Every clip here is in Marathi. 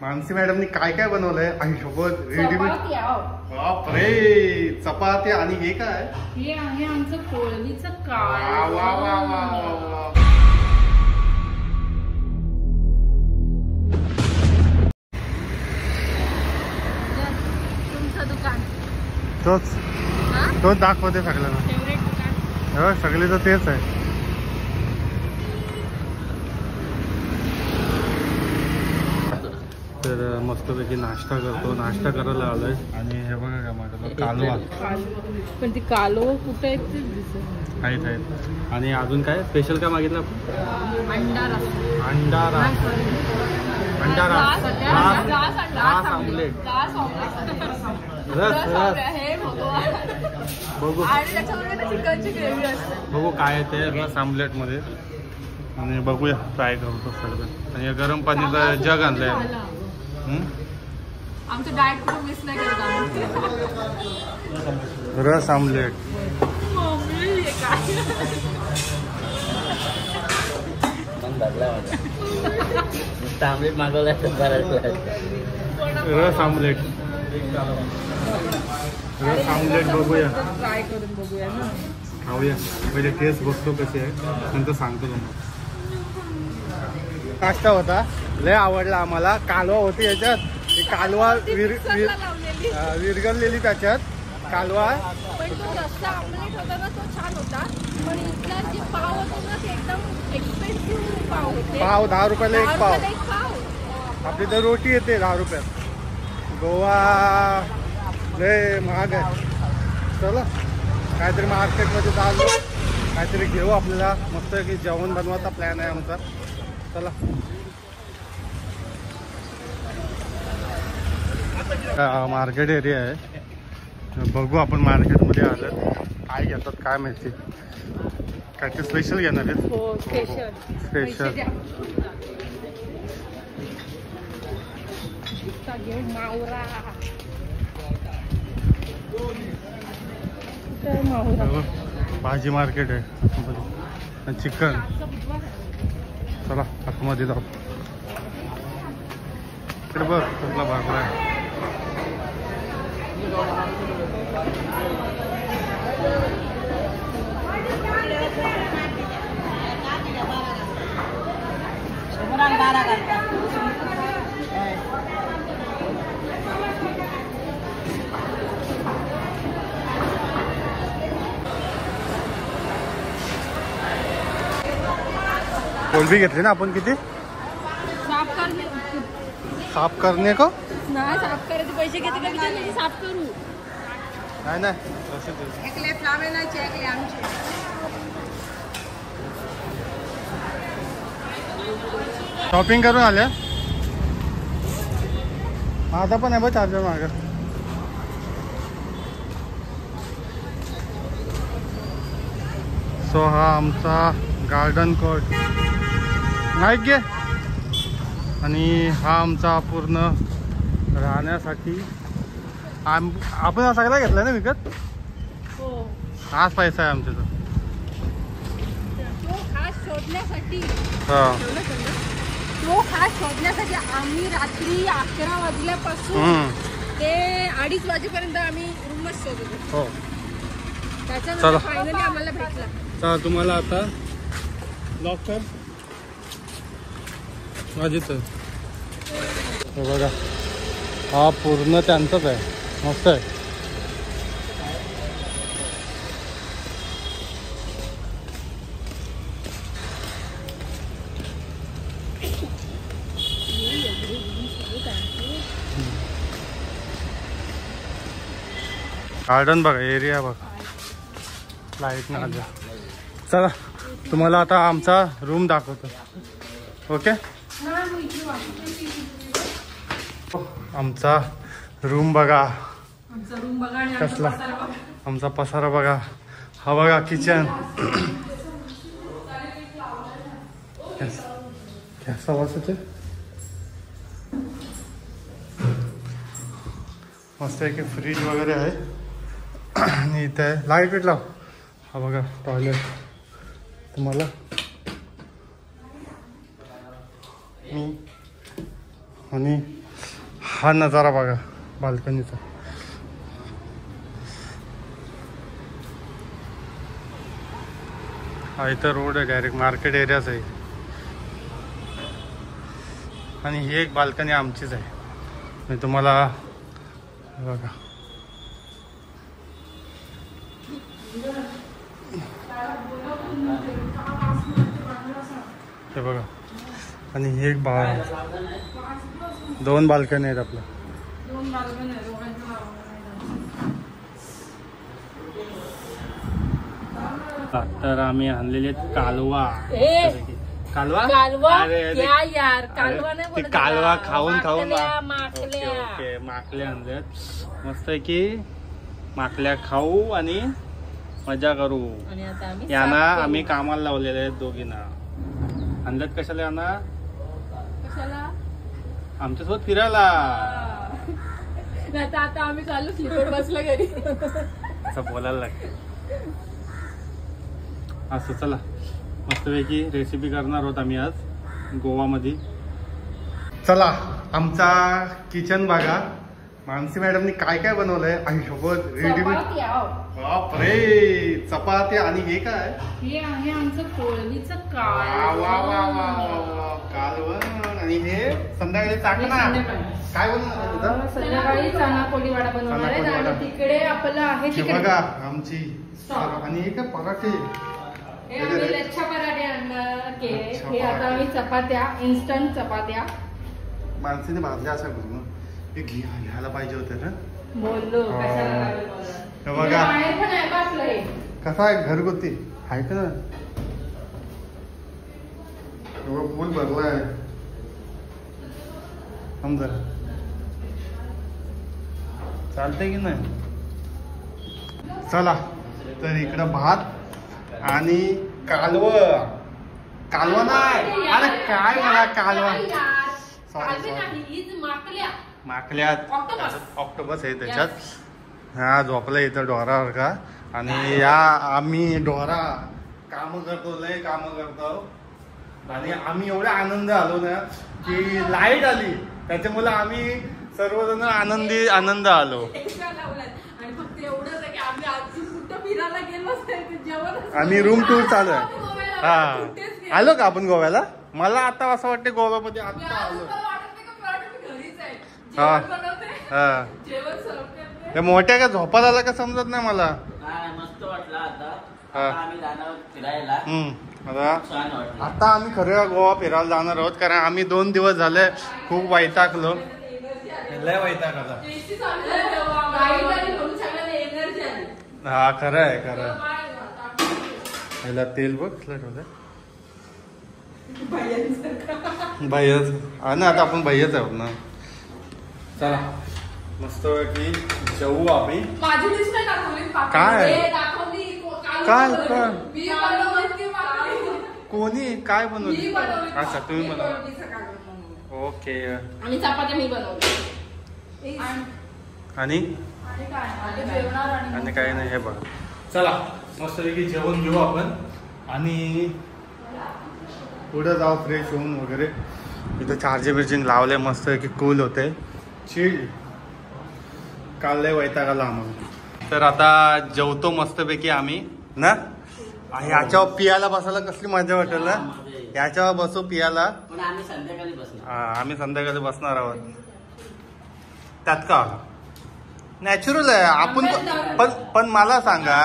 मानसी मॅडमनी काय काय बनवलंय आई सोबत रेडीमेड? बापरे, चपाती आणि हे काय? हे आहे आमचं कोळवीचं काय. वा वा वा वा. तुमचं दुकान तोच दाखवते सगळ्यांना. फेवरेट दुकान सगळे तर तेच आहे. तर मस्तपैकी नाश्ता करतो. नाश्ता करायला आलोय आणि हे बघा का माझं कालवा. पण ती कालवा कुठे आहेत तेच दिसत आहेत. आणि अजून काय स्पेशल काय मागितलं आपण? अंडा रस. अंडा रस. अंडा रस. रस ऑमलेट. रस रस बघू बघू काय आहे ते रस ऑमलेट मध्ये. आणि बघूया ट्राय करतो सगळं. आणि गरम पाणीचा जग आणलंय. आमचं डाएट पण मिस नाही करत. रस ऑमलेट. आमलेट मागवला रस ऑमलेट. रस ऑमलेट बघूया. ट्राय करून बघूया ना. खाऊया. पहिले टेस्ट बघतो कशी आहे नंतर सांगतो तुम्हाला. नाश्ता होता लय आवडला आम्हाला. कालवा होती याच्यात. कालवा विरघळलेली त्याच्यात कालवा. पण तो रस्सा ऑमलेट होता ना तो छान होता. पण इथला जे पाव होते ना ते एकदम एक्सपेन्सिव्ह पाव होते. पाव 10 रुपयाला एक पाव. आपली तर रोटी येते 10 रुपयात. गोवा लय महाग आहे. चला काहीतरी मार्केटमध्ये चाललो काहीतरी घेऊ. आपल्याला मस्त की जेवण बनवायचा प्लॅन आहे आमचा. चला मार्केट एरिया आहे. बघू आपण मार्केटमध्ये आलं काय घेतात काय माहिती. काय ते स्पेशल घेणार आहेत. स्पेशल भाजी मार्केट आहे. चिकन. चला आतमध्ये जाऊ. इकडे बघ कुठला भागला आहे. कोलबी घेतली ना आपण. किती साफ करणे को नाही. साफ करायचे पैसे घेते का मी साफ करू. नाही शॉपिंग करून आल्या. आता पण आहे बघ चार्जर माग. सो हा आमचा गार्डन कोर्ट नाही गे. आणि हा आमचा पूर्ण राहण्यासाठी आपण हा सगळा घेतलाय ना विकत. हाच पैसा आहे आमच्या तो. खास शोधण्यासाठी आम्ही रात्री 11 वाजल्यापासून ते 2:30 वाजेपर्यंत आम्ही रूमच शोधत होतो. त्याच्यानंतर फायनली आम्हाला भेटला. चला तुम्हाला आता लॉक कर वाजित. हे बघा हा पूर्ण त्यांचाच आहे. मस्त आहे. गार्डन बघा एरिया बघा. लाईट ना आल्या. चला तुम्हाला आता आमचा रूम दाखवतो. ओके आमचा रूम बघा आमचा रूम बघा आणि कसला? आमचा पसारा बघा. आमचा पसारा बघा. हा बघा किचन. गॅस वाजते मस्त आहे की फ्रीज वगैरे आहे. आणि इथे आहे लाईट वेट लाव. हा बघा टॉयलेट तुम्हाला मी. आणि हा नजारा बघा बाल्कनीचा. हा इथं रोड आहे डायरेक्ट मार्केट एरियाच आहे. आणि ही एक बाल्कनी आमचीच आहे. मी तुम्हाला बघा हे बघा. आणि ही एक दोन बाल्कनी आहेत आपल्या. तर आम्ही आणलेले आहेत कालवा. कालवा यार कालवा नाही ते बोलत कालवा त्याला. खाऊन माकल्या, ओके माकल्या. ओके माकल्या आणल्यात. मस्त आहे की माकल्या खाऊ आणि मजा करू. आणि आता आम्ही यांना साफ करू. आम्ही कामाला लावलेले आहेत दोघींना. आणल्यात कशाला यांना? कशाला? आमच्यासोबत फिरायला. नाही तर आता आम्ही चालू स्लीपर बसला घरी. असं बोलायला लागतं. असं चला मस्तपैकी रेसिपी करणार आहोत आम्ही आज गोवामध्ये. चला आमचा किचन बघा. मानसी मॅडमनी काय काय बनवलंय आयुष्यभर रेडीमेड. बापरे चपात्या. आणि हे काय? हे आहे आमचं कोळवीचं वा वा वा वा वा कालवण. आणि हे संध्याकाळी टाकणार काय बनवणार? संध्याकाळी चणा कोळीवाडा बनवणार आहे. चणा आणि तिकडे आपलं आहे हे चिकन. बघा आमची. आणि हे काय पराठे. हे आम्ही लच्छा पराठे आणणार केले. लच्छा हे आता आम्ही चपात्या इन्स्टंट चपात्या माणसाने भाजल्या असं करू ना. हे घ्यायला पाहिजे होते ना. बोललो हा. कशाला लागलं बोलायला. हे बघा बाहेर पण आहे का आपलं हे? कसा आहे घरगुती आहे का ना. फुल भरलाय समजा. चालतंय की नाही. चला तर इकडं भात आणि कालवा नाही. अरे काय मला कालवा. कालवे नाही, हीच माकल्या. माकल्यात ऑक्टोपस. ऑक्टोपस आहे त्याच्यात. हा झोपला इथं ढोरावर का. आणि या आम्ही ढोरा काम करतो लय काम करतो. आणि आम्ही एवढे आनंद आलो ना की लाईट आली त्याच्यामुळे आम्ही सर्वजण आनंद आलो. एक्स्ट्रा लावलाय. आणि फक्त एवढंच आहे की आम्ही आज कुठं फिरायला गेलोच नाही तर जेवण. आणि रूम टूर चालू आहे. गोव्याला हा कुठेच गेलो. आलो का आपण गोव्याला? मला आता असं वाटतं गोव्यामध्ये आता मला आलो. वाटत नाही का फ्रॉड मी घरीच आहे. हा. जेवण बनवते. हा जेवण सर्व करते. हे मोठ्या का झोपायला आला का समजत नाही मला. नाही, मस्त वाटलं आता. हा. आता आम्ही जाणार फिरायला. आता छान वाटलं. आता आम्ही खरं गोवा फिरायला जाणार आहोत. कारण आम्ही 2 दिवस झाले खूप वैतागलो. लय वैताग आला. टेस्टी चालू आहे तेव्हा. लाईट आली म्हणून सगळ्यांना एनर्जी आली. हा खरं आहे खरं आहे. ह्याला तेल बघ ठेवलं भैयाच. हा ना आता आपण भैयाच आहोत ना. चला मस्त की जेवू आम्ही. माझी लिस्ट नाही दाखवली. काय? हे दाखवली. काय? मी बनवली. कोणी काय मी बनवली? बनवली. अच्छा तुम्ही मी बनवलं. बनवली सकाळी. ओके. आणि चपात्या मी बनवली. आणि आणि काही नाही. हे बघा चला मस्तपैकी जेवण घेऊ आपण. आणि पुढे जाऊ फ्रेश होऊन वगैरे. इथं चार्जिंग लावले मस्त की कूल होते चिल. काल लय वैताग आला आम्हाला. तर आता जेवतो मस्तपैकी आम्ही ना. याच्यावर पियाला बसायला कसली मजा वाटेल ना. याच्यावर बसू पियाला. पण आम्ही संध्याकाळी बसलो. आम्ही संध्याकाळी बसणार आहोत. त्यात का नॅचरल आहे आपण. पण मला सांगा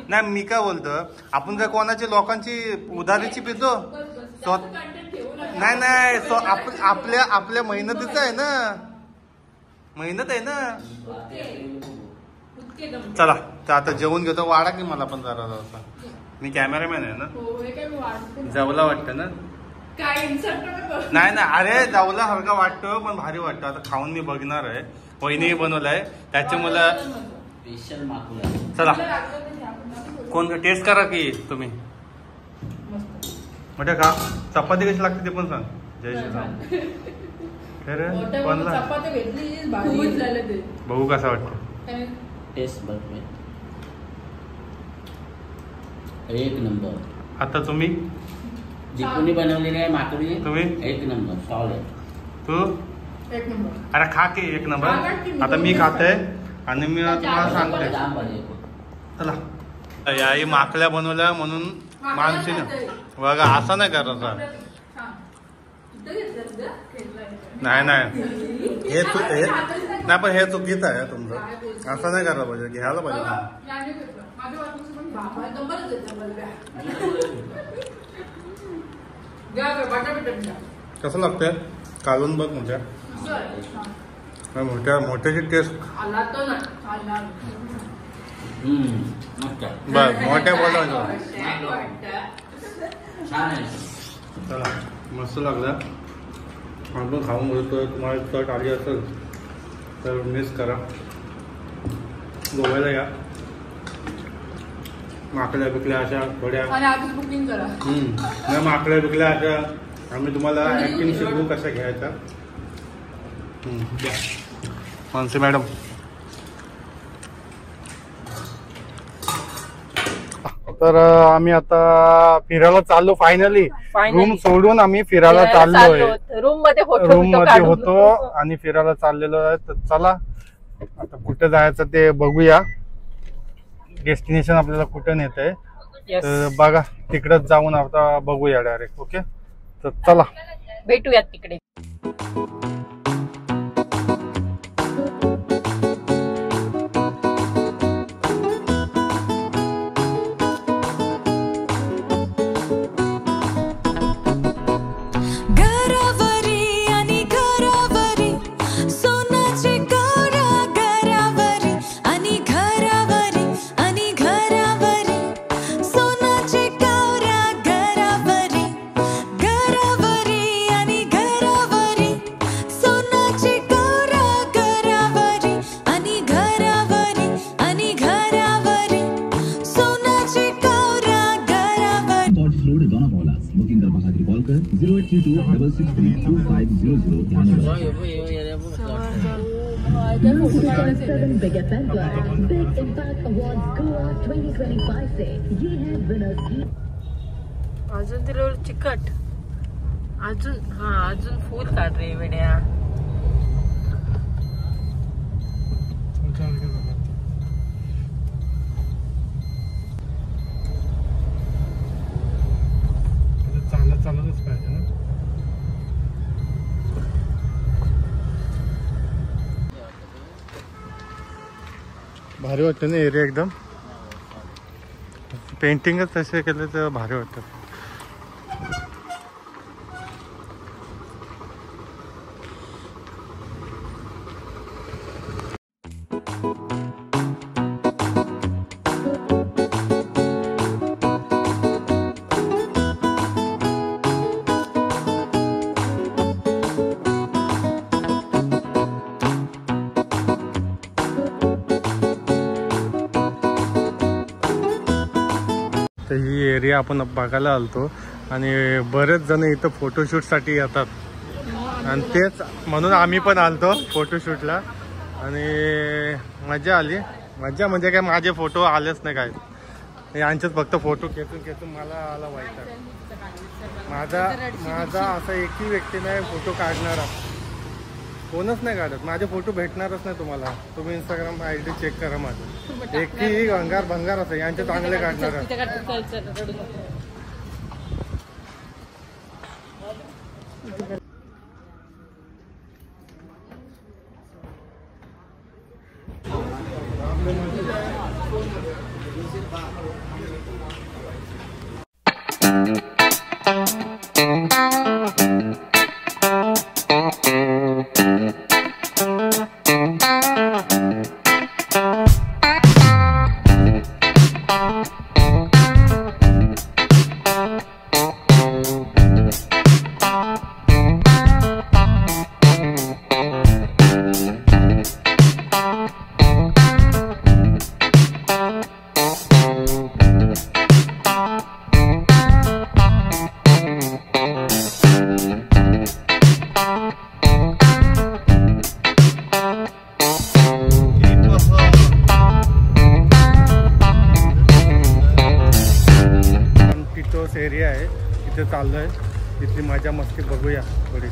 नाही मी काय बोलतो. आपण काय कोणाची लोकांची उधारीची पितो. नाही आपल्या मेहनतीचं आहे ना. मेहनत आहे ना. चला तर आता जेवण घेतो. वाढा की मला पण जरा. मी कॅमेरामॅन आहे ना. जेवला वाटतं ना. काय इन्सर्ट नाही नाही, अरे जाऊला सारखं वाटतं पण भारी वाटतं. आता खाऊन मी बघणार आहे. वहिनी बनवलाय त्याचे मला. स्पेशल माकुला. चला कोण टेस्ट करा की तुम्ही. मोठ्या खा. चपाती कशी लागते ते पण सांग. जय श्रीराम. बघू कसं वाटतं. टेस्ट बघ. एक नंबर. आता तुम्ही जिकुनी बनवलेली आहे माकुली. तुम्ही एक नंबर. सॉलिड. तू एक नंबर. अरे खा की एक नंबर. आता मी खाते आणि मी तुम्हाला सांगते. जाम भारी. चला याही माकल्या बनवल्या म्हणून मानसीने बघा असं नाही करायचं. नाही नाही हे नाही पण हे चुकीचं आहे तुमचं. असं नाही करायला पाहिजे. घ्यायला पाहिजे. कसं लागतंय काढून बघ. मोठ्याची टेस्ट बर मोठ्या बोलायचं. चला मस्त लागला. आपण खाऊन बोलतोय. तुम्हाला चट आली असेल तर मिस करा. गोव्याला या. माकड्या बिकल्या अशा थोड्या बुकिंग करा. नाही माकड्या बिकल्या अशा आम्ही तुम्हाला ऍक्टिंग शिकवू कशा घ्यायच्या. मानसी मॅडम तर आम्ही आता फिरायला चाललो. फायनली रूम सोडून आम्ही फिरायला चाललोय. रूम मध्ये होतो आणि फिरायला चाललेलो आहे. तर चला आता कुठे जायचं ते बघूया. डेस्टिनेशन आपल्याला कुठे नेत आहे तर बघा. तिकडेच जाऊन आता बघूया डायरेक्ट. ओके तर चला भेटूयात तिकडे. अजून तिला चिकट अजून फुल काढ रे वेड्या. चालतच पाहिजे ना. भारी वाटतं ना एरिया एकदम. पेंटिंगच तसे केले तर भारी वाटतं. तर ही एरिया आपण बघायला आलतो आणि बरेच जण इथं फोटोशूटसाठी येतात आणि तेच म्हणून आम्ही पण आलतो फोटोशूटला. आणि मजा आली. मजा म्हणजे काय माझे फोटो आलेच नाही काय. यांचेच फक्त फोटो खेचून मला आला व्हायचा. माझा असा एकही व्यक्ती नाही फोटो काढणारा. कोणच नाही काढत. माझे फोटो भेटणारच नाही तुम्हाला. तुम्ही इंस्टाग्राम ID चेक करा माझं. एकही भंगार असं यांचे चांगले काढणार. इथे चाललोय, तिथली मजा मस्ती बघूया थोडी.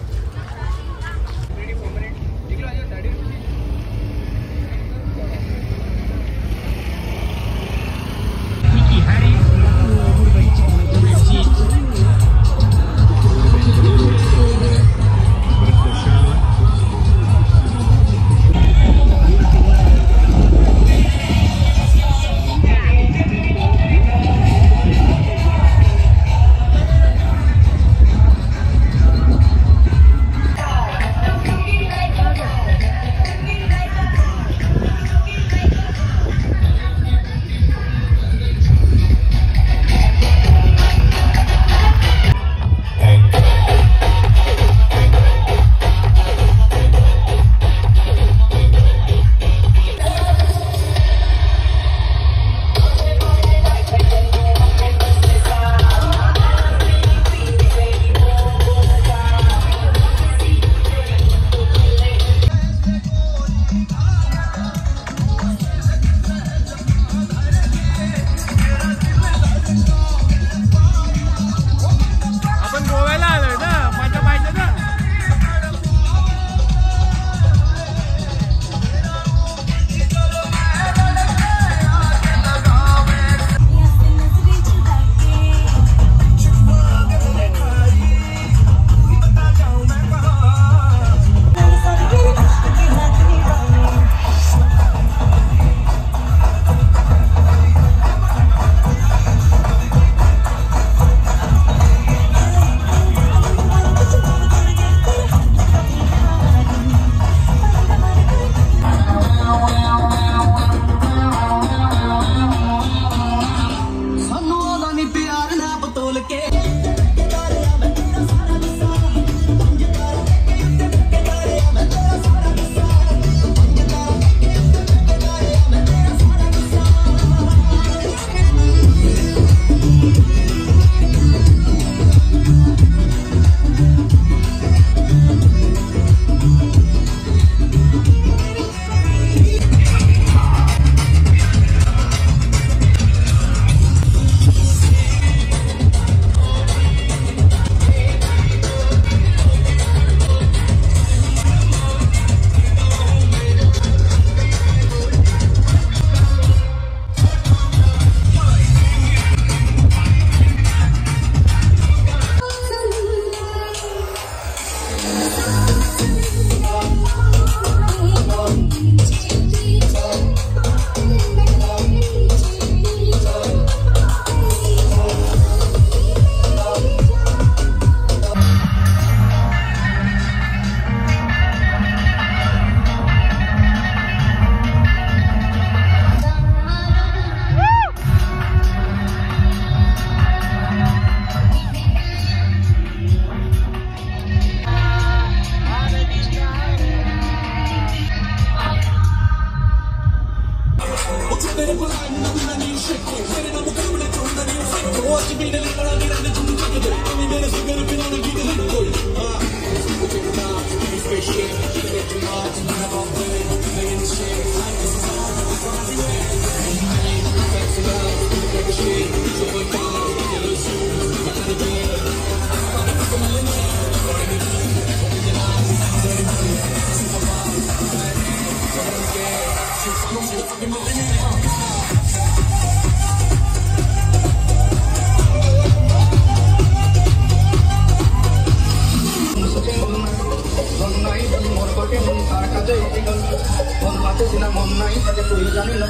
Món mát trên là món này, ta sẽ tùy ra nên là